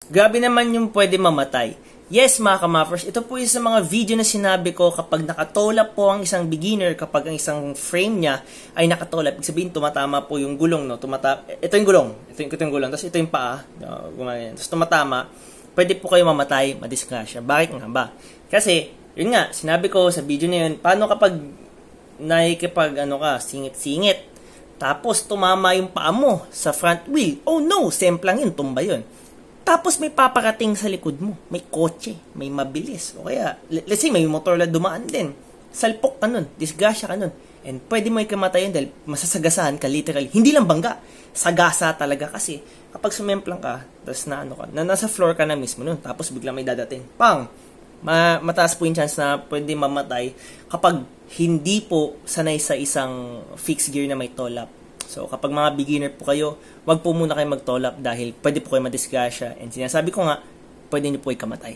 Grabe naman yung pwede mamatay. Yes, mga kamappers, ito po yung sa mga video na sinabi ko kapag nakatolap po ang isang beginner, kapag ang isang frame niya ay nakatolap, ibig sabihin tumatama po yung gulong, no? Ito yung gulong, ito yung gulong, tapos ito yung paa, no? Tapos tumatama, pwede po kayo mamatay, madisgrasya. Bakit nga ba? Kasi, yun nga, sinabi ko sa video na yun, paano kapag singit-singit, tapos tumama yung paa mo sa front wheel, oh no, semplang yun, tumba yun. Tapos may paparating sa likod mo. May kotse, may mabilis. O kaya, let's say may motor na dumaan din. Salpok ka nun, disgrasya ka nun. And pwede mo ikamatayin dahil masasagasahan ka literally. Hindi lang bangga, sagasa talaga kasi kapag sumemplang ka, tapos nasa floor ka na mismo nun, tapos biglang may dadating. Pang! Mataas po yung chance na pwede mamatay kapag hindi po sanay sa isang fixed gear na may tolap. So, kapag mga beginner po kayo, wag po muna kayo mag-tolap dahil pwede po kayo madisgrasya. And sinasabi ko nga, pwede nyo po ikamatay.